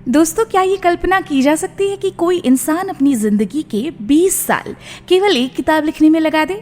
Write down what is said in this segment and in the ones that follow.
दोस्तों, क्या ये कल्पना की जा सकती है कि कोई इंसान अपनी जिंदगी के 20 साल केवल एक किताब लिखने में लगा दे?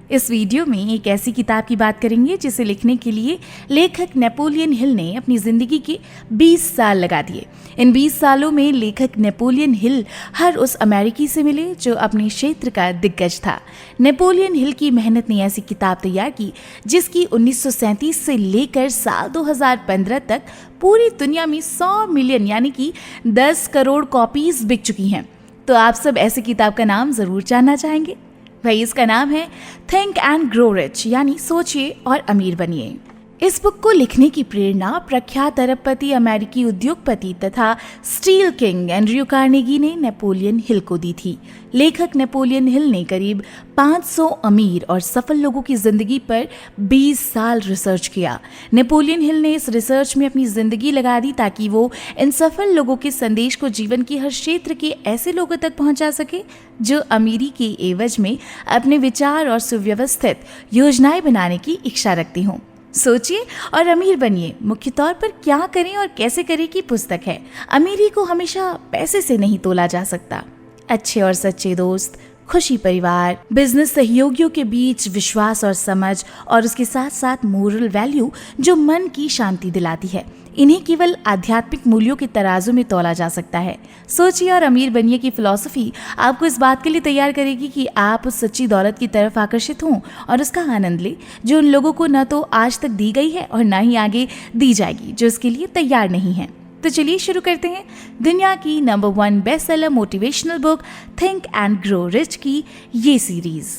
इस वीडियो में एक ऐसी किताब की बात करेंगे जिसे लिखने के लिए लेखक नेपोलियन हिल ने अपनी जिंदगी के 20 साल लगा दिए। इन 20 सालों में लेखक नेपोलियन हिल हर उस अमेरिकी से मिले जो अपने क्षेत्र का दिग्गज था। नेपोलियन हिल की मेहनत ने ऐसी किताब तैयार की जिसकी 1937 से लेकर साल 2015 तक पूरी दुनिया में 100 मिलियन यानी कि 10 करोड़ कॉपीज बिक चुकी हैं। तो आप सब ऐसी किताब का नाम जरूर जानना चाहेंगे। भाई, इसका नाम है थिंक एंड ग्रो रिच, यानी सोचिए और अमीर बनिए। इस बुक को लिखने की प्रेरणा प्रख्यात अरबपति अमेरिकी उद्योगपति तथा स्टील किंग एंड्रयू कार्नेगी ने नेपोलियन हिल को दी थी। लेखक नेपोलियन हिल ने करीब 500 अमीर और सफल लोगों की जिंदगी पर 20 साल रिसर्च किया। नेपोलियन हिल ने इस रिसर्च में अपनी जिंदगी लगा दी ताकि वो इन सफल लोगों के संदेश को जीवन के हर क्षेत्र के ऐसे लोगों तक पहुंचा सके जो अमीरी के एवज में अपने विचार और सुव्यवस्थित योजनाएं बनाने की इच्छा रखती हों। सोचिए और अमीर बनिए, मुख्य तौर पर क्या करें और कैसे करें की पुस्तक है। अमीरी को हमेशा पैसे से नहीं तोला जा सकता। अच्छे और सच्चे दोस्त, खुशी परिवार, बिजनेस सहयोगियों के बीच विश्वास और समझ और उसके साथ साथ मोरल वैल्यू जो मन की शांति दिलाती है, इन्हें केवल आध्यात्मिक मूल्यों के तराजू में तोला जा सकता है। सोचिए और अमीर बनिए की फिलॉसफी आपको इस बात के लिए तैयार करेगी कि आप उस सच्ची दौलत की तरफ आकर्षित हों और उसका आनंद लें जो उन लोगों को न तो आज तक दी गई है और न ही आगे दी जाएगी जो इसके लिए तैयार नहीं है। तो चलिए शुरू करते हैं दुनिया की number 1 best seller motivational book think and grow rich की ये सीरीज।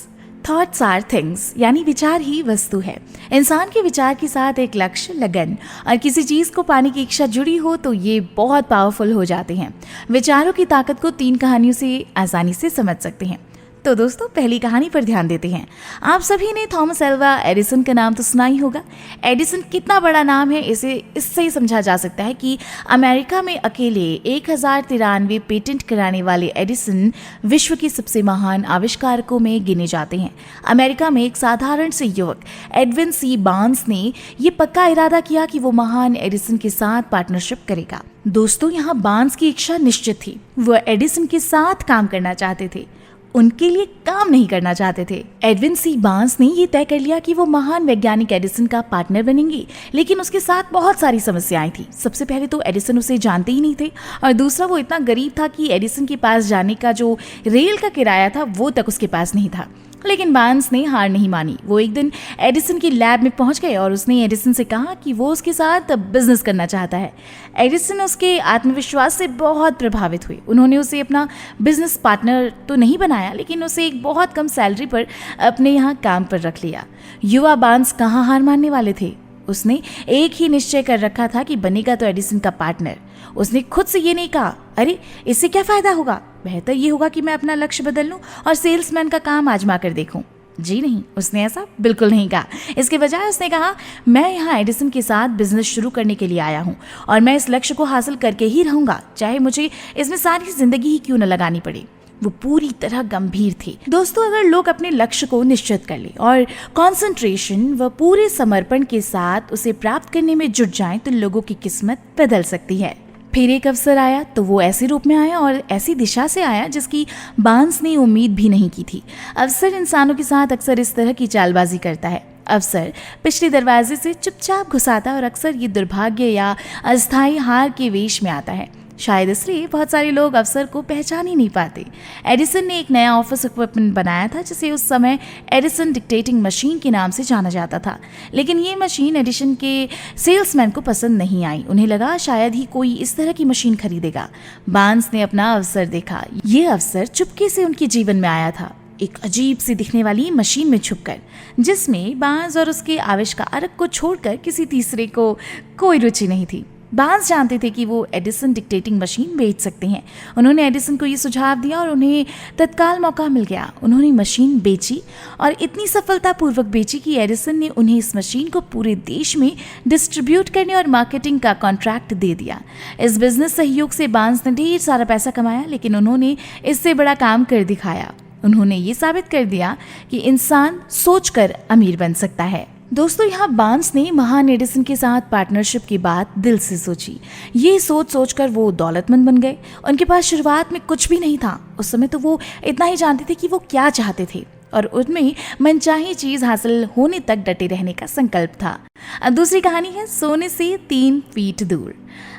थॉट्स आर थिंग्स, यानी विचार ही वस्तु है। इंसान के विचार के साथ एक लक्ष्य, लगन और किसी चीज को पाने की इच्छा जुड़ी हो तो ये बहुत पावरफुल हो जाते हैं। विचारों की ताकत को 3 कहानियों से आसानी से समझ सकते हैं। तो दोस्तों, पहली कहानी पर ध्यान देते हैं। आप सभी ने थॉमस एल्वा एडिसन का नाम तो सुना ही होगा। एडिसन कितना बड़ा नाम है इसे इससे ही समझा जा सकता है कि अमेरिका में अकेले 1093 पेटेंट कराने वाले एडिसन विश्व के सबसे महान आविष्कारकों में गिने जाते हैं। अमेरिका में एक साधारण से युवक एडविन सी बार्न्स ने ये पक्का इरादा किया कि वो महान एडिसन के साथ पार्टनरशिप करेगा। दोस्तों, यहाँ बार्न्स की इच्छा निश्चित थी। वो एडिसन के साथ काम करना चाहते थे, उनके लिए काम नहीं करना चाहते थे। एडविन सी बार्न्स ने ये तय कर लिया कि वो महान वैज्ञानिक एडिसन का पार्टनर बनेंगे, लेकिन उसके साथ बहुत सारी समस्याएं थी। सबसे पहले तो एडिसन उसे जानते ही नहीं थे और दूसरा वो इतना गरीब था कि एडिसन के पास जाने का जो रेल का किराया था वो तक उसके पास नहीं था। लेकिन बार्न्स ने हार नहीं मानी। वो एक दिन एडिसन की लैब में पहुंच गए और उसने एडिसन से कहा कि वो उसके साथ बिजनेस करना चाहता है। एडिसन उसके आत्मविश्वास से बहुत प्रभावित हुए। उन्होंने उसे अपना बिजनेस पार्टनर तो नहीं बनाया, लेकिन उसे एक बहुत कम सैलरी पर अपने यहाँ काम पर रख लिया। युवा बार्न्स कहाँ हार मानने वाले थे। उसने एक ही निश्चय कर रखा था कि बनेगा तो एडिसन का पार्टनर। उसने खुद से ये नहीं कहा, अरे इससे क्या फायदा होगा, बेहतर ये होगा कि मैं अपना लक्ष्य बदल लूं और सेल्समैन का काम आजमा कर देखूं। जी नहीं, उसने ऐसा बिल्कुल नहीं कहा। इसके बजाय उसने कहा, मैं यहाँ एडिसन के साथ बिजनेस शुरू करने के लिए आया हूँ और मैं इस लक्ष्य को हासिल करके ही रहूंगा, चाहे मुझे इसमें सारी जिंदगी ही क्यों न लगानी पड़े। वो पूरी तरह गंभीर थे। दोस्तों, अगर लोग अपने लक्ष्य को निश्चित कर ले और कंसंट्रेशन व पूरे समर्पण के साथ उसे प्राप्त करने में जुट जाएं तो लोगों की किस्मत बदल सकती है। फिर एक अवसर आया तो वो ऐसे रूप में आया और ऐसी दिशा से आया जिसकी बार्न्स ने उम्मीद भी नहीं की थी। अवसर इंसानों के साथ अक्सर इस तरह की चालबाजी करता है। अवसर पिछले दरवाजे से चुपचाप घुसाता है और अक्सर ये दुर्भाग्य या अस्थायी हार के वेश में आता है। शायद इसलिए बहुत सारे लोग अवसर को पहचान ही नहीं पाते। एडिसन ने एक नया ऑफिस इक्विपमेंट बनाया था जिसे उस समय एडिसन डिक्टेटिंग मशीन के नाम से जाना जाता था, लेकिन ये मशीन एडिसन के सेल्समैन को पसंद नहीं आई। उन्हें लगा शायद ही कोई इस तरह की मशीन खरीदेगा। बार्न्स ने अपना अवसर देखा। ये अवसर चुपके से उनके जीवन में आया था, एक अजीब सी दिखने वाली मशीन में छुपकर, जिसमें बार्न्स और उसके आविष्कारक को छोड़कर किसी तीसरे को कोई रुचि नहीं थी। बार्न्स जानते थे कि वो एडिसन डिक्टेटिंग मशीन बेच सकते हैं। उन्होंने एडिसन को ये सुझाव दिया और उन्हें तत्काल मौका मिल गया। उन्होंने मशीन बेची और इतनी सफलतापूर्वक बेची कि एडिसन ने उन्हें इस मशीन को पूरे देश में डिस्ट्रीब्यूट करने और मार्केटिंग का कॉन्ट्रैक्ट दे दिया। इस बिजनेस सहयोग से बार्न्स ने ढेर सारा पैसा कमाया, लेकिन उन्होंने इससे बड़ा काम कर दिखाया। उन्होंने ये साबित कर दिया कि इंसान सोचकर अमीर बन सकता है। दोस्तों, यहाँ बार्न्स ने महान एडिसन के साथ पार्टनरशिप की बात दिल से सोची। ये सोच सोचकर वो दौलतमंद बन गए। उनके पास शुरुआत में कुछ भी नहीं था। उस समय तो वो इतना ही जानते थे कि वो क्या चाहते थे और उनमें मनचाही चीज हासिल होने तक डटे रहने का संकल्प था। अब दूसरी कहानी है सोने से 3 फीट दूर।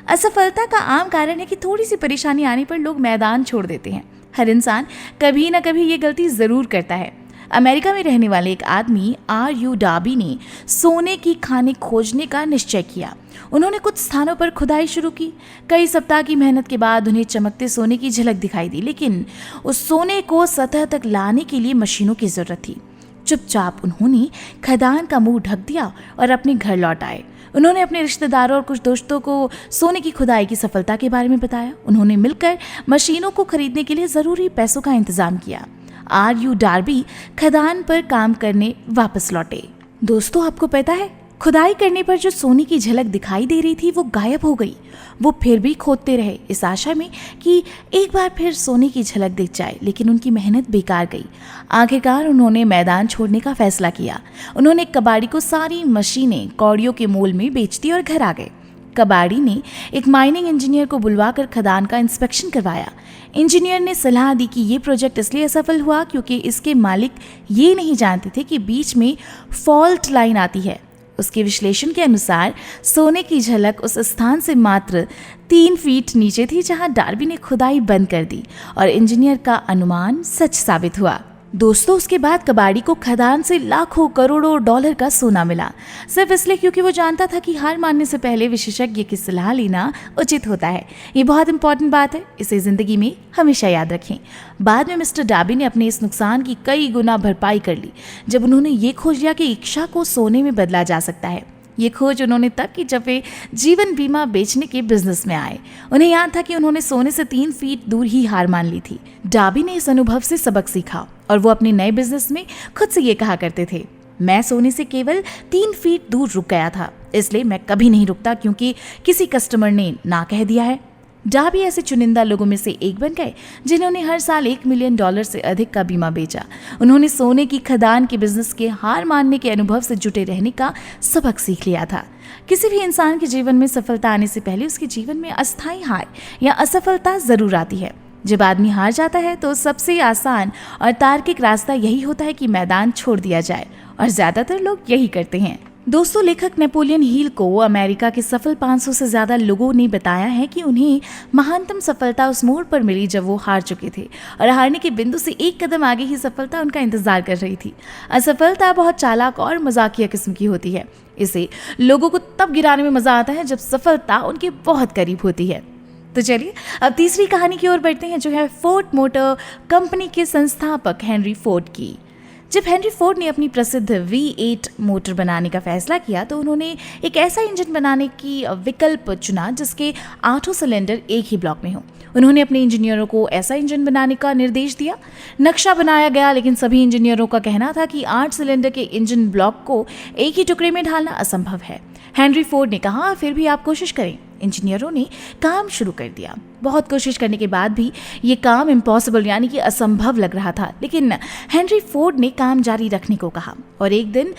असफलता का आम कारण है कि थोड़ी सी परेशानी आने पर लोग मैदान छोड़ देते हैं। हर इंसान कभी ना कभी ये गलती जरूर करता है। अमेरिका में रहने वाले एक आदमी R.U. डार्बी ने सोने की खानें खोजने का निश्चय किया। उन्होंने कुछ स्थानों पर खुदाई शुरू की। कई सप्ताह की मेहनत के बाद उन्हें चमकते सोने की झलक दिखाई दी, लेकिन उस सोने को सतह तक लाने के लिए मशीनों की जरूरत थी। चुपचाप उन्होंने खदान का मुंह ढक दिया और अपने घर लौट आए। उन्होंने अपने रिश्तेदारों और कुछ दोस्तों को सोने की खुदाई की सफलता के बारे में बताया। उन्होंने मिलकर मशीनों को खरीदने के लिए जरूरी पैसों का इंतजाम किया। R.U. डार्बी खदान पर काम करने वापस लौटे। दोस्तों, आपको पता है, खुदाई करने पर जो सोने की झलक दिखाई दे रही थी वो गायब हो गई। वो फिर भी खोदते रहे इस आशा में कि एक बार फिर सोने की झलक दिख जाए, लेकिन उनकी मेहनत बेकार गई। आखिरकार उन्होंने मैदान छोड़ने का फैसला किया। उन्होंने कबाड़ी को सारी मशीनें कौड़ियों के मोल में बेच दी और घर आ गए। कबाड़ी ने एक माइनिंग इंजीनियर को बुलवाकर खदान का इंस्पेक्शन करवाया। इंजीनियर ने सलाह दी कि ये प्रोजेक्ट इसलिए असफल हुआ क्योंकि इसके मालिक ये नहीं जानते थे कि बीच में फॉल्ट लाइन आती है। उसके विश्लेषण के अनुसार सोने की झलक उस स्थान से मात्र 3 फीट नीचे थी जहां डार्बी ने खुदाई बंद कर दी और इंजीनियर का अनुमान सच साबित हुआ। दोस्तों, उसके बाद कबाड़ी को खदान से लाखों करोड़ों डॉलर का सोना मिला, सिर्फ इसलिए क्योंकि वो जानता था कि हार मानने से पहले विशेषज्ञ की सलाह लेना उचित होता है। ये बहुत इंपॉर्टेंट बात है, इसे जिंदगी में हमेशा याद रखें। बाद में मिस्टर डार्बी ने अपने इस नुकसान की कई गुना भरपाई कर ली जब उन्होंने ये खोज लिया कि इच्छा को सोने में बदला जा सकता है। ये खोज उन्होंने तब की जब वे जीवन बीमा बेचने के बिजनेस में आए। उन्हें याद था कि उन्होंने सोने से 3 फीट दूर ही हार मान ली थी। डार्बी ने इस अनुभव से सबक सीखा और वो अपने नए बिजनेस में खुद से ये कहा करते थे, मैं सोने से केवल 3 फीट दूर रुक गया था, इसलिए मैं कभी नहीं रुकता क्योंकि किसी कस्टमर ने ना कह दिया है। डार्बी ऐसे चुनिंदा लोगों में से एक बन गए जिन्होंने हर साल $1 मिलियन से अधिक का बीमा बेचा। उन्होंने सोने की खदान के बिजनेस के हार मानने के अनुभव से जुटे रहने का सबक सीख लिया था। किसी भी इंसान के जीवन में सफलता आने से पहले उसके जीवन में अस्थायी हार या असफलता जरूर आती है। जब आदमी हार जाता है तो सबसे आसान और तार्किक रास्ता यही होता है कि मैदान छोड़ दिया जाए, और ज्यादातर लोग यही करते हैं। दोस्तों, लेखक नेपोलियन हिल को अमेरिका के सफल 500 से ज्यादा लोगों ने बताया है कि उन्हें महानतम सफलता उस मोड़ पर मिली जब वो हार चुके थे और हारने के बिंदु से एक कदम आगे ही सफलता उनका इंतजार कर रही थी। असफलता बहुत चालाक और मजाकिया किस्म की होती है। इसे लोगों को तब गिराने में मजा आता है जब सफलता उनके बहुत करीब होती है। तो चलिए अब तीसरी कहानी की ओर बढ़ते हैं, जो है फोर्ड मोटर कंपनी के संस्थापक हेनरी फोर्ड की। जब हेनरी फोर्ड ने अपनी प्रसिद्ध V8 मोटर बनाने का फैसला किया तो उन्होंने एक ऐसा इंजन बनाने की विकल्प चुना जिसके 8 सिलेंडर एक ही ब्लॉक में हो। उन्होंने अपने इंजीनियरों को ऐसा इंजन बनाने का निर्देश दिया। नक्शा बनाया गया, लेकिन सभी इंजीनियरों का कहना था कि 8 सिलेंडर के इंजन ब्लॉक को एक ही टुकड़े में ढालना असंभव है। हेनरी फोर्ड ने कहा, फिर भी आप कोशिश करें। इंजीनियरों ने काम शुरू कर दिया। बहुत कोशिश करने के बाद भी ये काम इम्पॉसिबल यानी कि असंभव लग रहा था, लेकिन हेनरी फोर्ड ने काम जारी रखने को कहा और एक दिन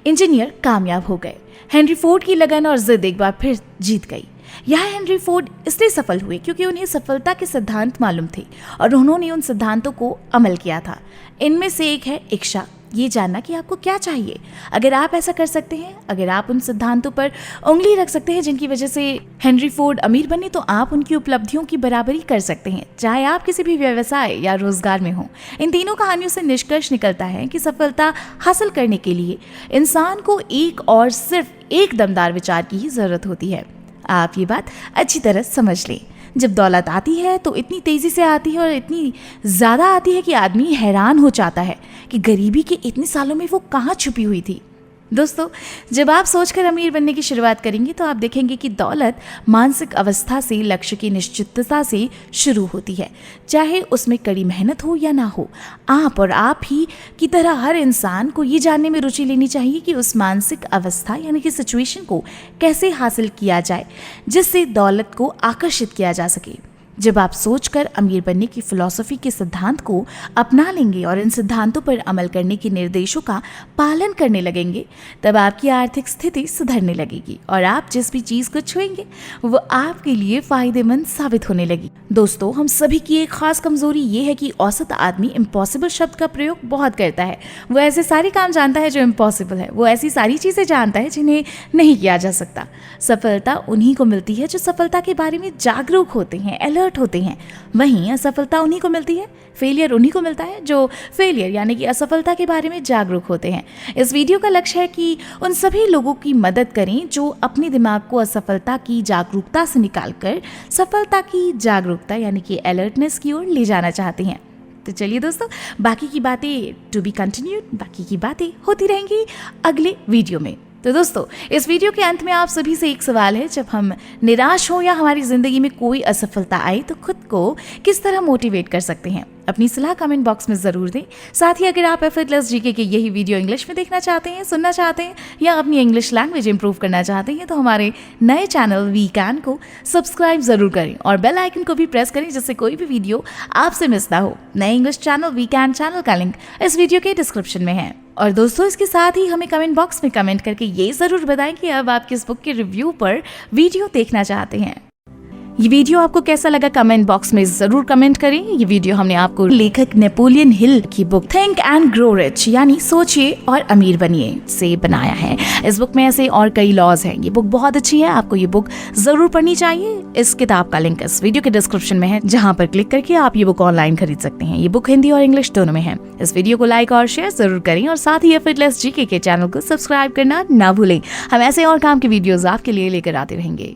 इंजीनियर कामयाब हो गए। हेनरी फोर्ड की लगन और जिद एक बार फिर जीत गई। यह हेनरी फोर्ड इसलिए सफल हुए क्योंकि उन्हें सफलता के सिद्धांत मालूम थे और उन्होंने उन सिद्धांतों को अमल किया था। इनमें से एक है इच्छा, ये जानना कि आपको क्या चाहिए। अगर आप ऐसा कर सकते हैं, अगर आप उन सिद्धांतों पर उंगली रख सकते हैं जिनकी वजह से हेनरी फोर्ड अमीर बने, तो आप उनकी उपलब्धियों की बराबरी कर सकते हैं, चाहे आप किसी भी व्यवसाय या रोजगार में हो। इन तीनों कहानियों से निष्कर्ष निकलता है कि सफलता हासिल करने के लिए इंसान को एक और सिर्फ एक दमदार विचार की ही जरूरत होती है। आप ये बात अच्छी तरह समझ लें। जब दौलत आती है तो इतनी तेजी से आती है और इतनी ज़्यादा आती है कि आदमी हैरान हो जाता है कि गरीबी के इतने सालों में वो कहाँ छुपी हुई थी। दोस्तों, जब आप सोचकर अमीर बनने की शुरुआत करेंगे तो आप देखेंगे कि दौलत मानसिक अवस्था से, लक्ष्य की निश्चितता से शुरू होती है, चाहे उसमें कड़ी मेहनत हो या ना हो। आप और आप ही की तरह हर इंसान को ये जानने में रुचि लेनी चाहिए कि उस मानसिक अवस्था यानी कि सिचुएशन को कैसे हासिल किया जाए जिससे दौलत को आकर्षित किया जा सके। जब आप सोचकर अमीर बनने की फिलॉसफी के सिद्धांत को अपना लेंगे और इन सिद्धांतों पर अमल करने के निर्देशों का पालन करने लगेंगे, तब आपकी आर्थिक स्थिति सुधरने लगेगी और आप जिस भी चीज़ को छुएंगे वो आपके लिए फायदेमंद साबित होने लगी। दोस्तों, हम सभी की एक खास कमजोरी ये है कि औसत आदमी इम्पॉसिबल शब्द का प्रयोग बहुत करता है। वो ऐसे सारे काम जानता है जो इम्पॉसिबल है, वो ऐसी सारी चीज़ें जानता है जिन्हें नहीं किया जा सकता। सफलता उन्हीं को मिलती है जो सफलता के बारे में जागरूक होते हैं, अलर्ट होते हैं। वहीं असफलता उन्हीं को मिलती है, फेलियर उन्हीं को मिलता है जो फेलियर यानी कि असफलता के बारे में जागरूक होते हैं। इस वीडियो का लक्ष्य है कि उन सभी लोगों की मदद करें जो अपने दिमाग को असफलता की जागरूकता से निकालकर सफलता की जागरूकता यानी कि अलर्टनेस की ओर ले जाना चाहते हैं। तो चलिए दोस्तों, बाकी की बातें टू बी कंटिन्यूड, बाकी की बातें होती रहेंगी अगले वीडियो में। तो दोस्तों, इस वीडियो के अंत में आप सभी से एक सवाल है, जब हम निराश हो या हमारी ज़िंदगी में कोई असफलता आए तो खुद को किस तरह मोटिवेट कर सकते हैं? अपनी सलाह कमेंट बॉक्स में ज़रूर दें। साथ ही अगर आप एफर्टलेस जीके के यही वीडियो इंग्लिश में देखना चाहते हैं, सुनना चाहते हैं या अपनी इंग्लिश लैंग्वेज इंप्रूव करना चाहते हैं तो हमारे नए चैनल वी कैन को सब्सक्राइब ज़रूर करें और बेल आइकन को भी प्रेस करें जिससे कोई भी वीडियो आपसे मिस ना हो। नए English channel we can channel का लिंक इस वीडियो के डिस्क्रिप्शन में है। और दोस्तों, इसके साथ ही हमें कमेंट बॉक्स में कमेंट करके ये ज़रूर बताएं कि अब आप किस बुक के रिव्यू पर वीडियो देखना चाहते हैं। ये वीडियो आपको कैसा लगा कमेंट बॉक्स में जरूर कमेंट करें। ये वीडियो हमने आपको लेखक नेपोलियन हिल की book think and grow rich यानी सोचिए और अमीर बनिए से बनाया है। इस बुक में ऐसे और कई लॉज हैं। ये बुक बहुत अच्छी है, आपको ये बुक जरूर पढ़नी चाहिए। इस किताब का लिंक इस वीडियो के डिस्क्रिप्शन में है, जहाँ पर क्लिक करके आप ये बुक ऑनलाइन खरीद सकते हैं। ये बुक हिंदी और इंग्लिश दोनों में है। इस वीडियो को लाइक और शेयर जरूर करें और साथ ही एफर्टलेस जीके के चैनल को सब्सक्राइब करना ना भूलें। हम ऐसे और काम के वीडियोज आपके लिए लेकर आते रहेंगे।